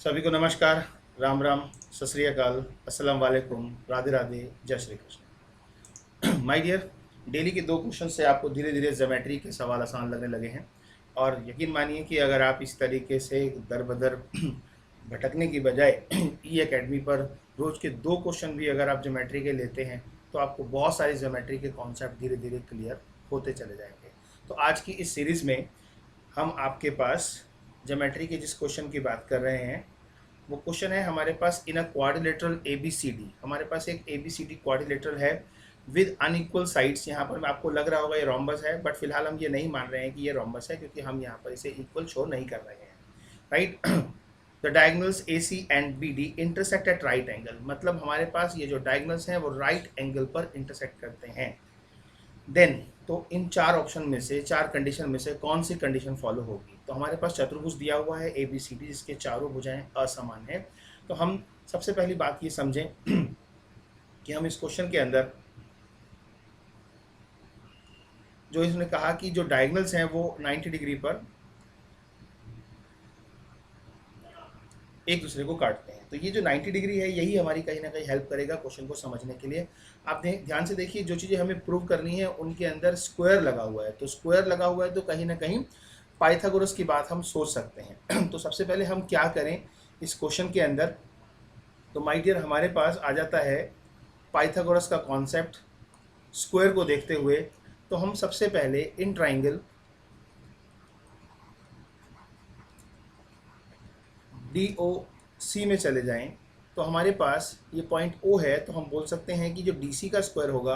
सभी को नमस्कार, राम राम, सत श्री अकाल, अस्सलाम वालेकुम, राधे राधे, जय Shri Krishna. My dear, daily के 2 क्वेश्चन से आपको धीरे धीरे ज्योमेट्री के सवाल आसान लगने लगे हैं। और यकीन मानिए कि अगर आप इस तरीके से दर बदर भटकने की बजाय ई एकेडमी पर रोज़ के 2 क्वेश्चन भी अगर आप ज्योमेट्री के लेते हैं तो आपको बहुत सारी ज्योमेट्री के कॉन्सेप्ट धीरे धीरे क्लियर होते चले जाएंगे। तो आज की इस सीरीज़ में हम आपके पास ज्योमेट्री के जिस क्वेश्चन की बात कर रहे हैं वो क्वेश्चन है हमारे पास in a quadrilateral A B C D. हमारे पास एक A B C D quadrilateral है विद अनइक्वल साइड्स। यहाँ पर आपको लग रहा होगा ये रोम्बस है, बट फिलहाल हम ये नहीं मान रहे हैं कि ये रोम्बस है, क्योंकि हम यहाँ पर इसे इक्वल शो नहीं कर रहे हैं। Right. The diagonals A C and B D intersect at right angle, मतलब हमारे पास ये जो डायगोनल्स हैं वो राइट एंगल पर इंटरसेक्ट करते हैं। देन तो इन 4 ऑप्शन में से, 4 कंडीशन में से कौन सी कंडीशन फॉलो होगी? तो हमारे पास चतुर्भुज दिया हुआ है ए बी सी डी, जिसके चारों भुजाएं असमान है। तो हम सबसे पहली बात ये समझें कि हम इस क्वेश्चन के अंदर जो इसने कहा कि जो डायगोनल्स हैं वो 90 डिग्री पर एक दूसरे को काटते हैं। तो ये जो 90 डिग्री है यही हमारी कहीं ना कहीं हेल्प करेगा क्वेश्चन को समझने के लिए। आप ध्यान से देखिए, जो चीज़ें हमें प्रूव करनी है उनके अंदर स्क्वायर लगा हुआ है। तो स्क्वायर लगा हुआ है तो कहीं ना कहीं पाइथागोरस की बात हम सोच सकते हैं। तो सबसे पहले हम क्या करें इस क्वेश्चन के अंदर, तो माय डियर हमारे पास आ जाता है पाइथागोरस का कॉन्सेप्ट स्क्वायर को देखते हुए। तो हम सबसे पहले इन ट्राइंगल डी ओ सी में चले जाएं। तो हमारे पास ये पॉइंट ओ है, तो हम बोल सकते हैं कि जो डी सी का स्क्वायर होगा,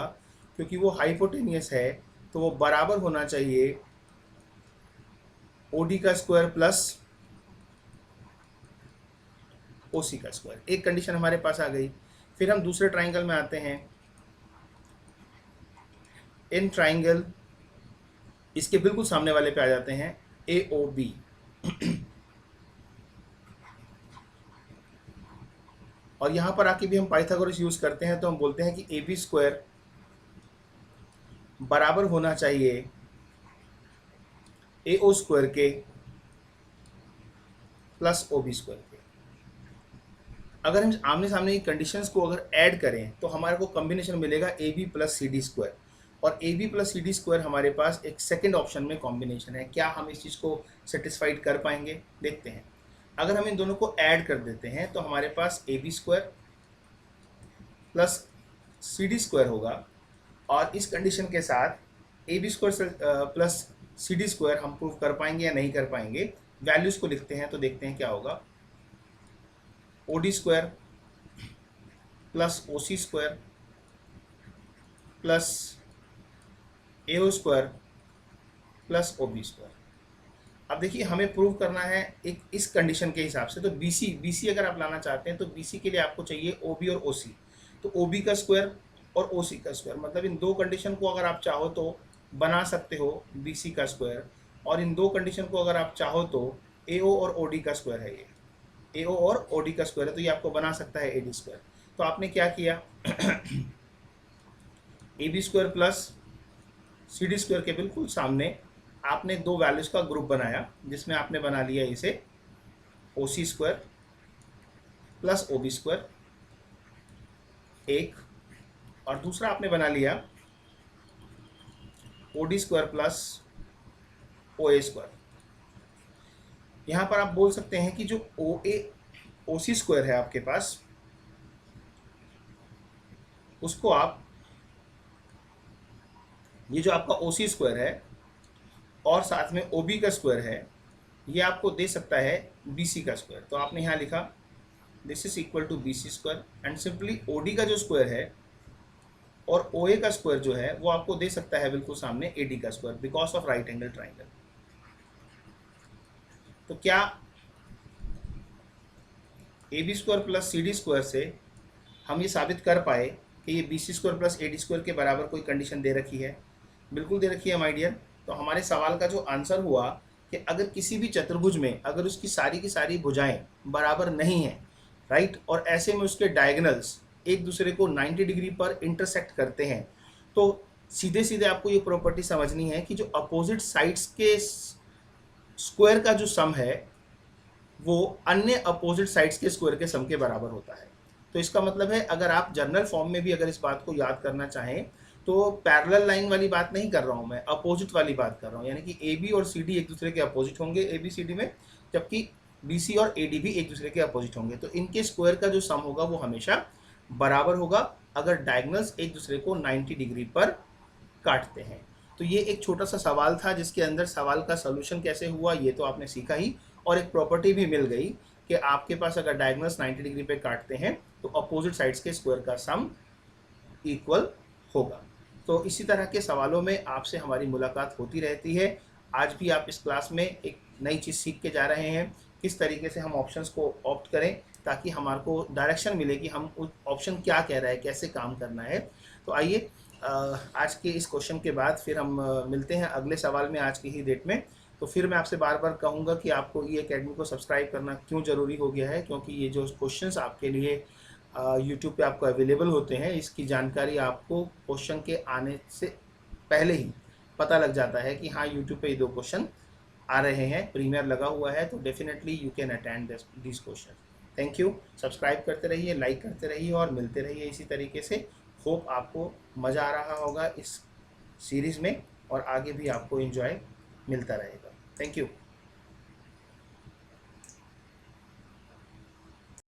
क्योंकि वो हाइपोटेनियस है, तो वो बराबर होना चाहिए ओ डी का स्क्वायर प्लस ओ सी का स्क्वायर। एक कंडीशन हमारे पास आ गई। फिर हम दूसरे ट्राइंगल में आते हैं। इन ट्राइंगल इसके बिल्कुल सामने वाले पे आ जाते हैं ए ओ बी। और यहाँ पर आके भी हम पाइथागोरस यूज करते हैं, तो हम बोलते हैं कि ए बी स्क्वायर बराबर होना चाहिए ए ओ स्क्वायर के प्लस ओ बी स्क्वायर के। अगर हम आमने सामने की कंडीशंस को अगर ऐड करें तो हमारे को कॉम्बिनेशन मिलेगा A B plus C D square. और A B plus C D square हमारे पास एक सेकेंड ऑप्शन में कॉम्बिनेशन है। क्या हम इस चीज़ को सेटिस्फाइड कर पाएंगे? देखते हैं। अगर हम इन दोनों को ऐड कर देते हैं तो हमारे पास A B square plus C D square होगा। और इस कंडीशन के साथ A B square plus C D square हम प्रूव कर पाएंगे या नहीं कर पाएंगे। वैल्यूज़ को लिखते हैं तो देखते हैं क्या होगा। O D square plus O C square plus A O square plus O B square. अब देखिए हमें प्रूव करना है एक इस कंडीशन के हिसाब से। तो बी सी अगर आप लाना चाहते हैं तो बी सी के लिए आपको चाहिए ओ बी और ओ सी। तो ओ बी का स्क्वायर और ओ सी का स्क्वायर, मतलब इन 2 कंडीशन को अगर आप चाहो तो बना सकते हो बी सी का स्क्वायर। और इन 2 कंडीशन को अगर आप चाहो तो ए ओ और ओ डी का स्क्वायर है, ये ए ओ और ओ डी का स्क्वायर है, तो ये आपको बना सकता है ए डी स्क्वायर। तो आपने क्या किया, A B square plus C D square के बिल्कुल सामने आपने 2 वैल्यूज़ का ग्रुप बनाया, जिसमें आपने बना लिया इसे O C square plus O B square एक, और दूसरा आपने बना लिया O D square plus O A square. यहाँ पर आप बोल सकते हैं कि जो ओ ए ओ सी स्क्वायर है आपके पास, उसको आप, ये जो आपका ओ सी स्क्वायर है और साथ में ओ बी का स्क्वायर है, ये आपको दे सकता है बी सी का स्क्वायर। तो आपने यहाँ लिखा this is equal to B C square, and simply O D का जो स्क्वायर है और ओ ए का स्क्वायर जो है वो आपको दे सकता है बिल्कुल सामने ए डी का square, because of right angle triangle. तो क्या A B square plus C D square से हम ये साबित कर पाए कि ये B C square plus A D square के बराबर कोई कंडीशन दे रखी है? बिल्कुल दे रखी है माय डियर। तो हमारे सवाल का जो आंसर हुआ कि अगर किसी भी चतुर्भुज में अगर उसकी सारी की सारी भुजाएं बराबर नहीं हैं, राइट, और ऐसे में उसके डायगोनल्स एक दूसरे को 90 डिग्री पर इंटरसेक्ट करते हैं, तो सीधे सीधे आपको ये प्रॉपर्टी समझनी है कि जो अपोजिट साइड्स के स्क्वायर का जो सम है वो अन्य अपोजिट साइड्स के स्क्वायर के सम के बराबर होता है। तो इसका मतलब है अगर आप जनरल फॉर्म में भी अगर इस बात को याद करना चाहें तो पैरेलल लाइन वाली बात नहीं कर रहा हूँ मैं, अपोजिट वाली बात कर रहा हूँ, यानी कि ए बी और सी डी एक दूसरे के अपोजिट होंगे ए बी सी डी में, जबकि बी सी और ए डी भी एक दूसरे के अपोजिट होंगे। तो इनके स्क्वायर का जो सम होगा वो हमेशा बराबर होगा अगर डायगोनल्स एक दूसरे को 90 डिग्री पर काटते हैं। तो ये एक छोटा सा सवाल था जिसके अंदर सवाल का सॉल्यूशन कैसे हुआ ये तो आपने सीखा ही, और एक प्रॉपर्टी भी मिल गई कि आपके पास अगर डायगोनल्स 90 डिग्री पे काटते हैं तो अपोजिट साइड्स के स्क्वायर का सम इक्वल होगा। तो इसी तरह के सवालों में आपसे हमारी मुलाकात होती रहती है। आज भी आप इस क्लास में एक नई चीज़ सीख के जा रहे हैं, किस तरीके से हम ऑप्शंस को ऑप्ट करें ताकि हमारे को डायरेक्शन मिले कि हम उस ऑप्शन क्या कह रहा है, कैसे काम करना है। तो आइए आज के इस क्वेश्चन के बाद फिर हम मिलते हैं अगले सवाल में आज की ही डेट में। तो फिर मैं आपसे बार बार कहूँगा कि आपको ई अकेडमी को सब्सक्राइब करना क्यों ज़रूरी हो गया है, क्योंकि ये जो क्वेश्चंस आपके लिए यूट्यूब पे आपको अवेलेबल होते हैं इसकी जानकारी आपको क्वेश्चन के आने से पहले ही पता लग जाता है कि हाँ यूट्यूब पे ये 2 क्वेश्चन आ रहे हैं, प्रीमियर लगा हुआ है, तो definitely you can attend this question. Thank you. Subscribe करते रहिए, लाइक करते रहिए और मिलते रहिए इसी तरीके से। होप आपको मज़ा आ रहा होगा इस सीरीज़ में और आगे भी आपको एंजॉय मिलता रहेगा। Thank you.